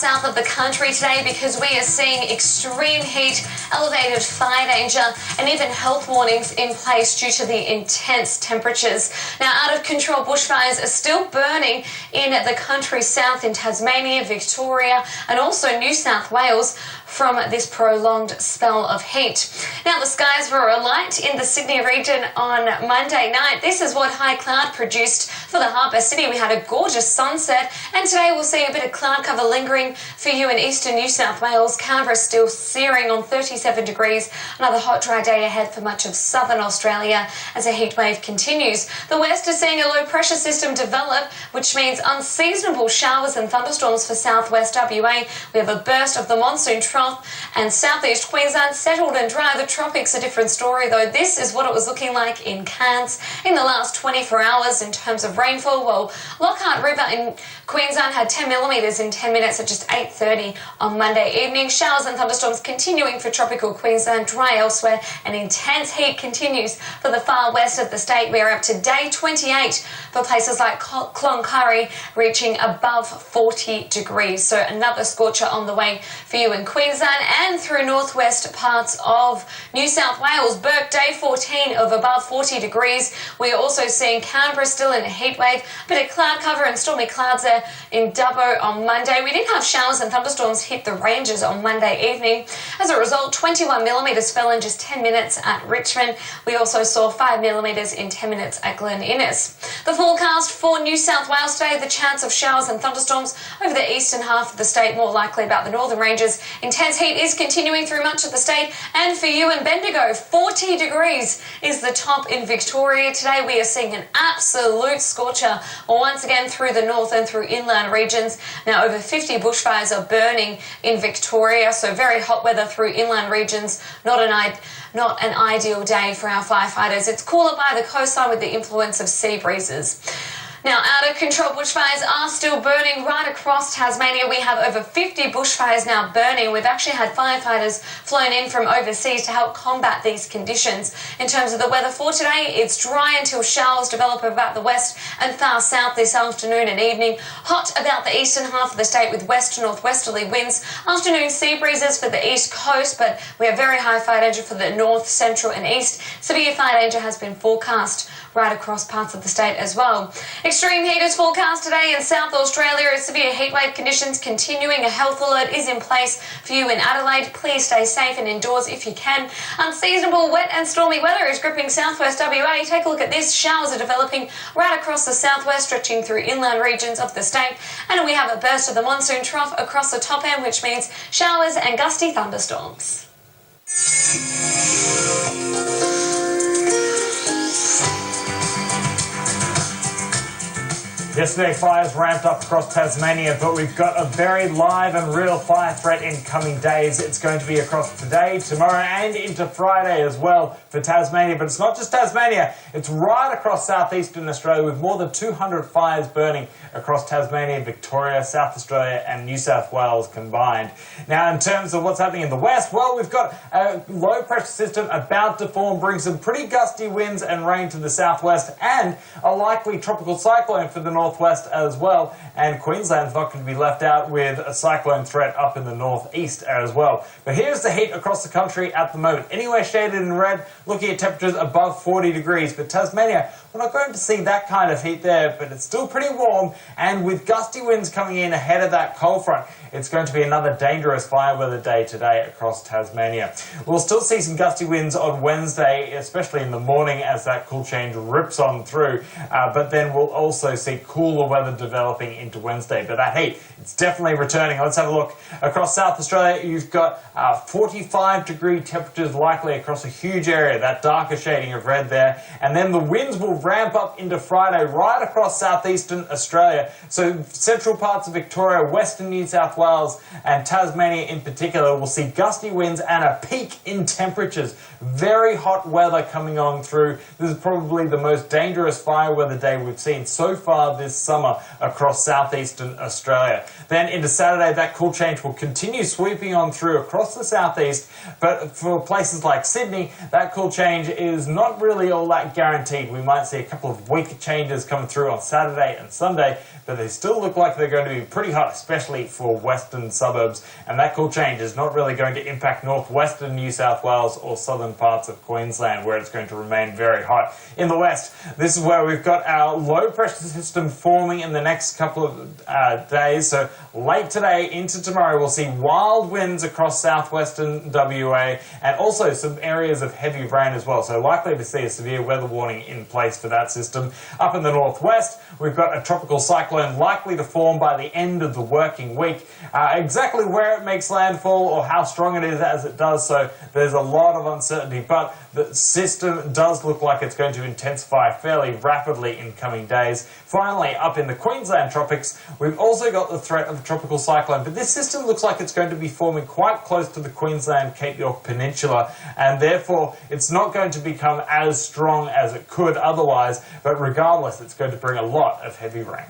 south of the country today because we are seeing extreme heat, elevated fire danger and even health warnings in place due to the intense temperatures. Now, out of control bushfires are still burning in the country south in Tasmania, Victoria and also New South Wales from this prolonged spell of heat. Now, the skies were alight in the Sydney region on Monday night. This is what high cloud produced for the harbour city. We had a gorgeous sunset, and today we'll see a bit of cloud cover lingering for you in eastern New South Wales. Canberra still searing on 37 degrees. Another hot, dry day ahead for much of southern Australia as a heat wave continues. The west is seeing a low pressure system develop, which means unseasonable showers and thunderstorms for southwest WA. We have a burst of the monsoon trough, and southeast Queensland settled and dry. The tropics a different story, though. This is what it was looking like in Cairns in the last 24 hours in terms of rainfall. Well, Lockhart River in Queensland had 10 millimetres in 10 minutes at just 8:30 on Monday evening. Showers and thunderstorms continuing for tropical Queensland, dry elsewhere, and intense heat continues for the far west of the state. We are up to day 28 for places like Cloncurry, reaching above 40 degrees. So another scorcher on the way for you in Queensland and through northwest parts of New South Wales. Bourke, day 14 of above 40 degrees. We are also seeing Canberra still in a heat wave. A bit of cloud cover and stormy clouds there in Dubbo on Monday. We did have showers and thunderstorms hit the ranges on Monday evening. As a result, 21 millimetres fell in just 10 minutes at Richmond. We also saw 5 millimetres in 10 minutes at Glen Innes. The forecast for New South Wales today, the chance of showers and thunderstorms over the eastern half of the state, more likely about the northern ranges. Intense heat is continuing through much of the state, and for you in Bendigo, 40 degrees is the top in Victoria. Today we are seeing an absolute scorcher once again through the north and through inland regions. Now, over 50 bushfires are burning in Victoria, so very hot weather through inland regions. Not an ideal day for our firefighters. It's cooler by the coastline with the influence of sea breezes. Now, out of control bushfires are still burning right across Tasmania. We have over 50 bushfires now burning. We've actually had firefighters flown in from overseas to help combat these conditions. In terms of the weather for today, it's dry until showers develop about the west and far south this afternoon and evening. Hot about the eastern half of the state with west to northwesterly winds. Afternoon sea breezes for the east coast, but we have very high fire danger for the north, central and east. Severe fire danger has been forecast right across parts of the state as well. Extreme heat is forecast today in South Australia as severe heatwave conditions continuing. A health alert is in place for you in Adelaide. Please stay safe and indoors if you can. Unseasonable wet and stormy weather is gripping southwest WA. Take a look at this. Showers are developing right across the southwest, stretching through inland regions of the state. And we have a burst of the monsoon trough across the top end, which means showers and gusty thunderstorms. Yesterday, fires ramped up across Tasmania, but we've got a very live and real fire threat in coming days. It's going to be across today, tomorrow and into Friday as well for Tasmania. But it's not just Tasmania, it's right across southeastern Australia with more than 200 fires burning across Tasmania, Victoria, South Australia and New South Wales combined. Now, in terms of what's happening in the west, well, we've got a low pressure system about to form, bring some pretty gusty winds and rain to the southwest and a likely tropical cyclone for the northwest as well, and Queensland's not going to be left out with a cyclone threat up in the northeast as well. But here's the heat across the country at the moment. Anywhere shaded in red, looking at temperatures above 40 degrees. But Tasmania, we're not going to see that kind of heat there, but it's still pretty warm, and with gusty winds coming in ahead of that cold front, it's going to be another dangerous fire weather day today across Tasmania. We'll still see some gusty winds on Wednesday, especially in the morning as that cool change rips on through, but then we'll also see cooler weather developing into Wednesday. But that heat, it's definitely returning. Let's have a look. Across South Australia, you've got 45-degree temperatures likely across a huge area, that darker shading of red there, and then the winds will ramp up into Friday right across southeastern Australia. So central parts of Victoria, western New South Wales and Tasmania in particular will see gusty winds and a peak in temperatures. Very hot weather coming on through. This is probably the most dangerous fire weather day we've seen so far this this summer across southeastern Australia. Then into Saturday, that cool change will continue sweeping on through across the southeast, but for places like Sydney, that cool change is not really all that guaranteed. We might see a couple of weak changes coming through on Saturday and Sunday, but they still look like they're going to be pretty hot, especially for western suburbs, and that cool change is not really going to impact northwestern New South Wales or southern parts of Queensland, where it's going to remain very hot. In the west, this is where we've got our low pressure system forming in the next couple of days. So late today into tomorrow, we'll see wild winds across southwestern WA and also some areas of heavy rain as well. So likely to see a severe weather warning in place for that system. Up in the northwest, we've got a tropical cyclone likely to form by the end of the working week. Exactly where it makes landfall or how strong it is as it does so, there's a lot of uncertainty, but the system does look like it's going to intensify fairly rapidly in coming days. Finally, up in the Queensland tropics, we've also got the threat of a tropical cyclone, but this system looks like it's going to be forming quite close to the Queensland Cape York Peninsula, and therefore it's not going to become as strong as it could otherwise, but regardless, it's going to bring a lot of heavy rain.